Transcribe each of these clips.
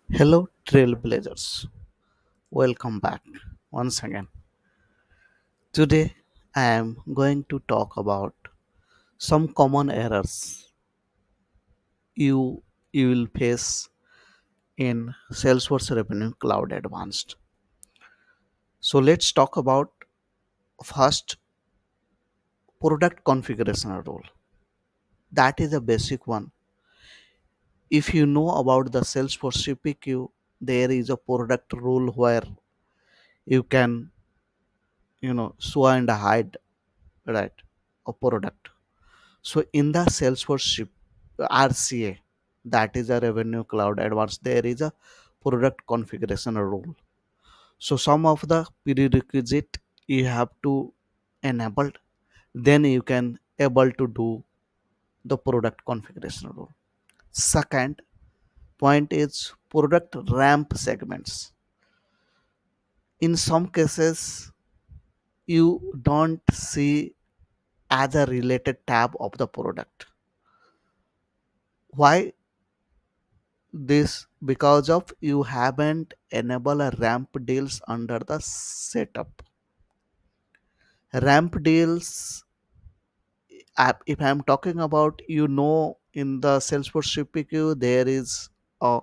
Hello, Trailblazers. Welcome back once again. Today, I am going to talk about some common errors you you will face in Salesforce Revenue Cloud Advanced. So let's talk about first product configuration rule. That is a basic one. If you know about the Salesforce CPQ, there is a product rule where you can show and hide, right, a product. So in the Salesforce RCA, that is a Revenue Cloud Advanced, there is a product configuration rule. So some of the prerequisite you have to enable, then you can able to do the product configuration rule. Second point is product ramp segments. In some cases, you don't see as a related tab of the product. Why this? Because of you haven't enabled a ramp deals under the setup. Ramp deals app, if I'm talking about, in the Salesforce CPQ there is a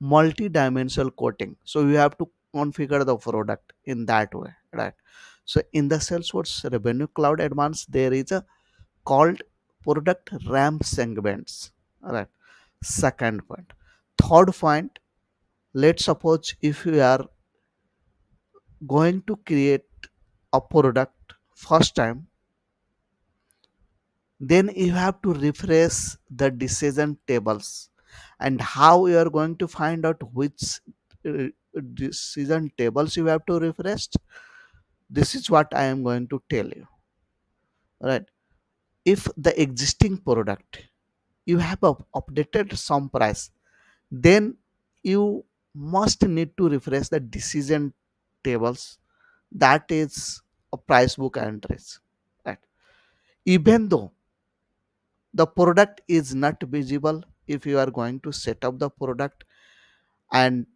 multi-dimensional quoting, so you have to configure the product in that way, right? So in the Salesforce Revenue Cloud Advanced there is a called product ramp segments, right? Second point. Third point, let's suppose if you are going to create a product first time, then you have to refresh the decision tables. And how you are going to find out which uh, decision tables you have to refresh, this is what I am going to tell you, right? If the existing product you have updated some price, then you must need to refresh the decision tables, that is a price book entries, right? Even though the product is not visible, if you are going to set up the product and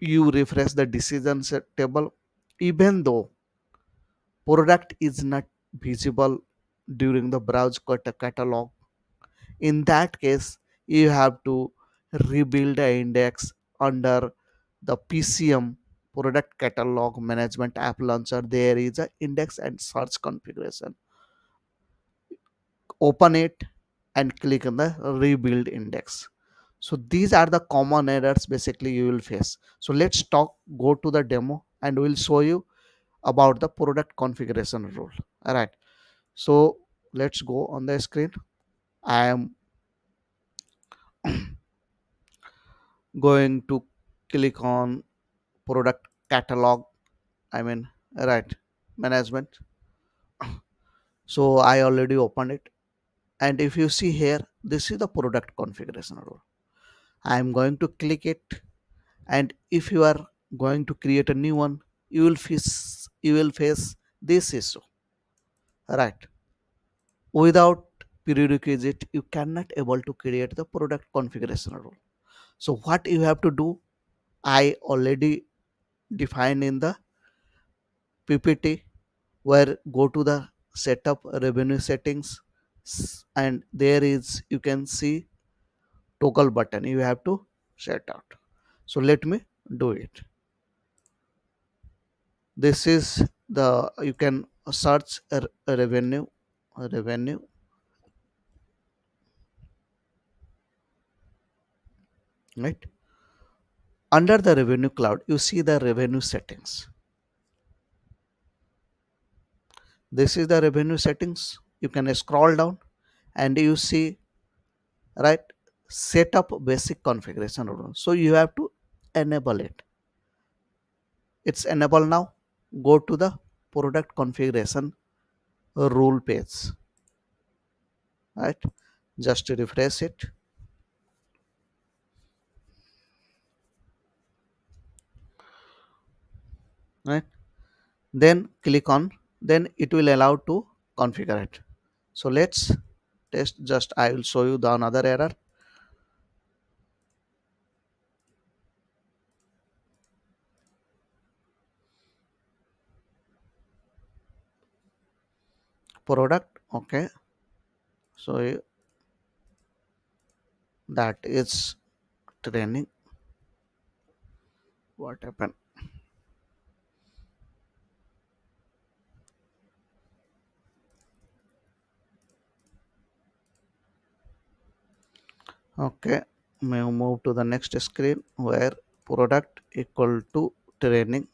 you refresh the decision set table, even though product is not visible during the browse catalog, in that case you have to rebuild the index under the PCM, product catalog management app launcher. There is a index and search configuration. Open it and click on the rebuild index. So these are the common errors basically you will face. So let's talk, go to the demo and we'll show you about the product configuration rule. All right, so let's go on the screen. I am going to click on product catalog, I mean, right, management. So I already opened it, and if you see here, this is the product configuration rule. I am going to click it, and if you are going to create a new one, you will face this issue, right? Without prerequisite you cannot able to create the product configuration rule. So what you have to do, I already defined in the PPT, where go to the setup revenue settings, and there is, you can see, toggle button you have to set out. So let me do it. This is the, you can search revenue, right? Under the revenue cloud you see the revenue settings. This is the revenue settings. You can scroll down and you see, right, set up basic configuration rule. So you have to enable it. It's enabled now. Go to the product configuration rule page, right? Just to refresh it, right? Then click on, then it will allow to configure it. So let's test. Just I will show you the another error. product. Okay, so that is training. What happened? Okay, may move to the next screen where product equal to training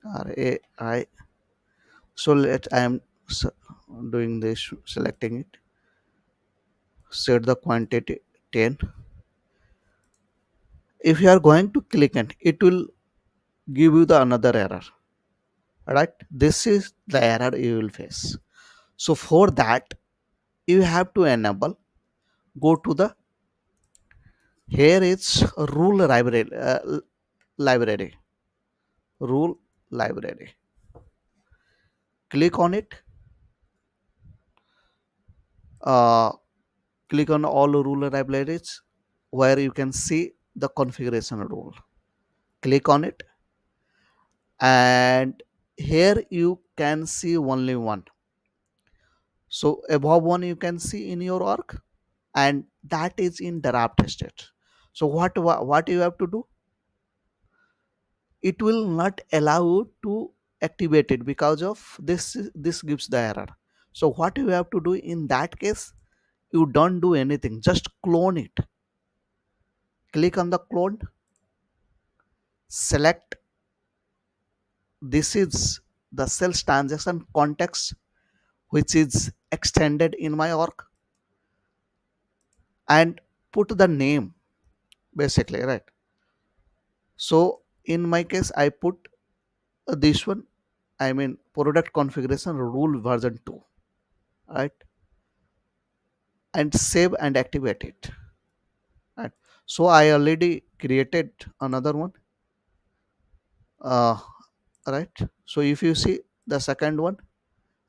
RAI. So let I am doing this, selecting it, set the quantity 10. If you are going to click it, it will give you the another error, right? This is the error you will face. So for that, you have to enable, go to the, here it's library, rule library. Click on it. Uh, Click on all rule libraries where you can see the configuration rule. Click on it, and here you can see only one. So above one you can see in your org, and that is in draft state. So what you have to do, it will not allow you to activate it because of this gives the error. So what you have to do in that case, you don't do anything, just clone it. Click on the clone, select, this is the sales transaction context which is extended in my org, and put the name basically, right? So in my case I put this one, I mean product configuration rule version 2, right? And save and activate it, right? So I already created another one, uh, right? So if you see the second one,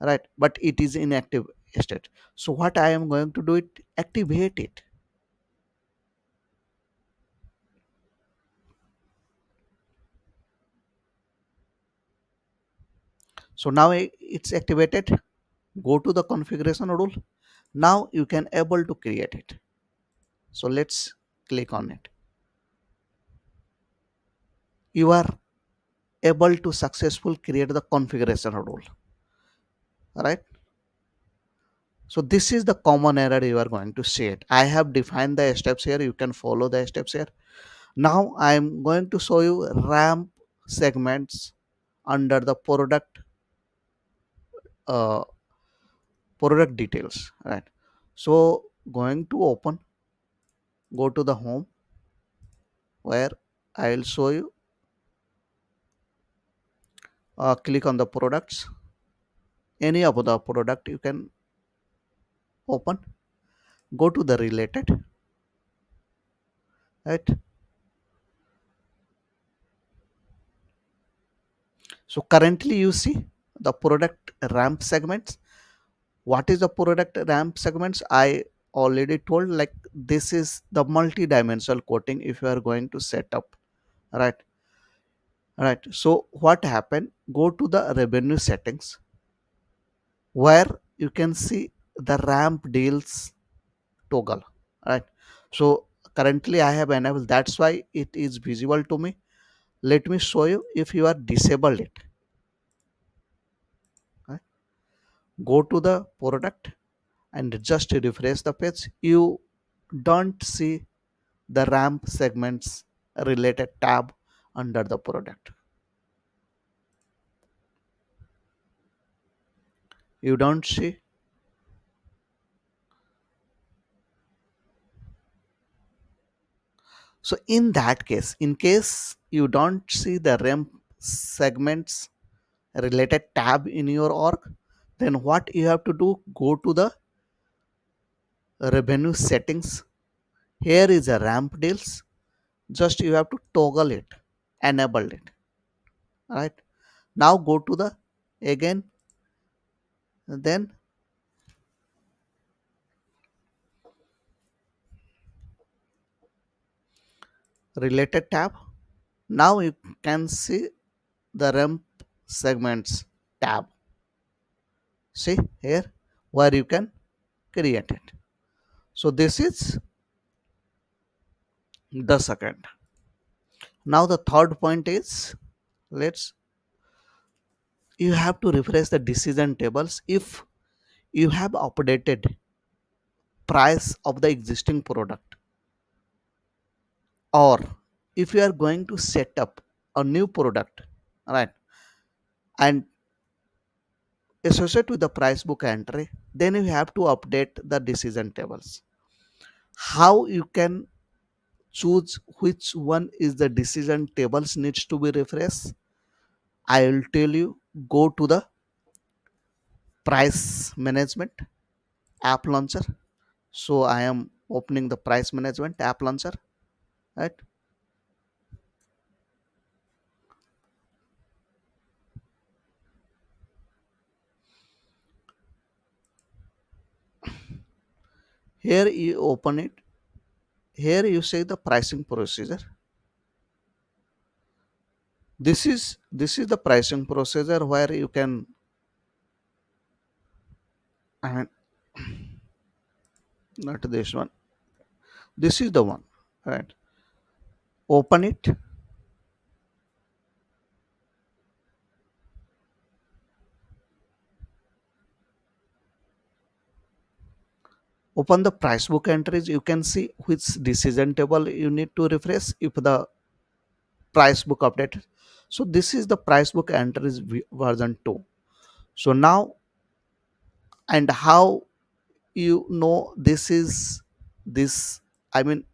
right, but it is inactive state. So what I am going to do, it activate it. So now it's activated. Go to the configuration rule. Now you can able to create it. So let's click on it. You are able to successful create the configuration rule, right? So this is the common error you are going to see it. I have defined the steps here, you can follow the steps here. Now I am going to show you ramp segments under the uh, product details, right? So going to open, go to the home where I will show you, click on the products, any of the product you can open, go to the related, right? So currently you see the product ramp segments. What is the product ramp segments? I already told, like this is the multi-dimensional quoting if you are going to set up, right? Right. So what happened, go to the revenue settings where you can see the ramp deals toggle, right? So currently I have enabled, that's why it is visible to me. Let me show you if you are disabled it, right? Go to the product and just refresh the page. You don't see the ramp segments related tab under the product. You don't see. So in that case, in case you don't see the ramp segments related tab in your org, then what you have to do, go to the revenue settings. Here is a ramp deals. Just you have to toggle it, enable it, right? Now go to the, again, then related tab. Now you can see the ramp segments tab. See here where you can create it. So this is the second. Now the third point is, let's you have to refresh the decision tables if you have updated price of the existing product, or if you are going to set up a new product, right, and associate with the price book entry, then you have to update the decision tables. How you can choose which one is the decision tables needs to be refreshed? I will tell you. Go to the price management app launcher. So I am opening the price management app launcher, right? Here you open it. Here you say the pricing procedure. This is the pricing procedure where you can, I mean, not this one. This is the one, right? Open it. Open the price book entries. You can see which decision table you need to refresh if the price book update. So this is the price book entries version 2. So now, and how you know this is this, I mean,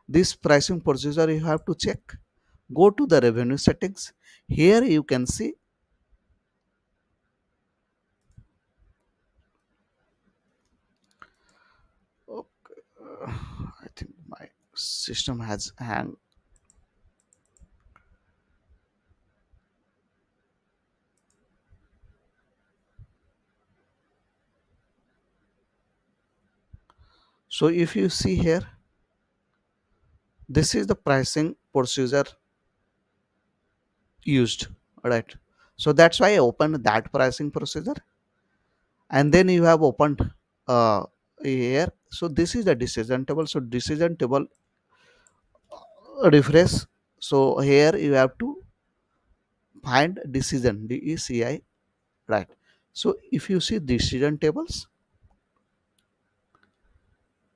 this pricing procedure, you have to check. Go to the revenue settings. Here you can see, okay, I think my system has hang. So if you see here, this is the pricing procedure used, right? So that's why I opened that pricing procedure, and then you have opened here. So this is the decision table. So decision table refresh. So here you have to find decision, DECI, right? So if you see decision tables,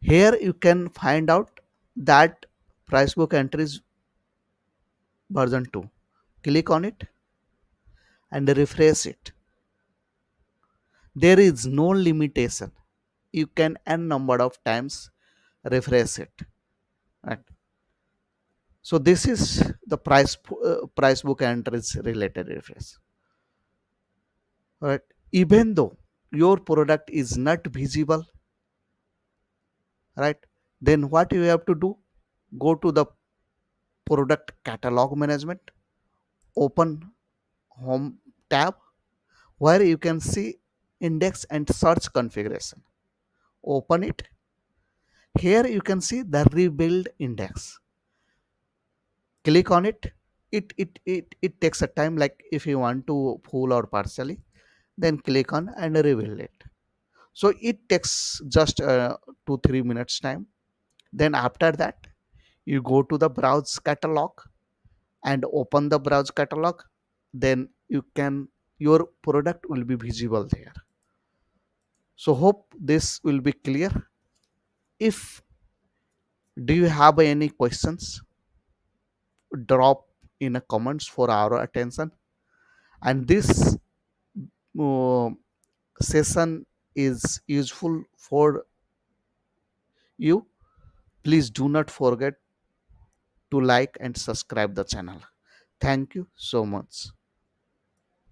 here you can find out that price book entries version 2. Click on it and refresh it. There is no limitation. You can n number of times refresh it, right? So this is the price book entries related refresh, right? Even though your product is not visible, right, then what you have to do, go to the product catalog management, open home tab where you can see index and search configuration. Open it. Here you can see the rebuild index. Click on it. It takes a time, like if you want to full or partially, then click on and rebuild it. So it takes just 2 3 minutes time. Then after that, you go to the browse catalog and open the browse catalog. Then you can, your product will be visible there. So hope this will be clear. If do you have any questions, drop in a comments for our attention. And this uh, session is useful for you, please do not forget to like and subscribe the channel. Thank you so much.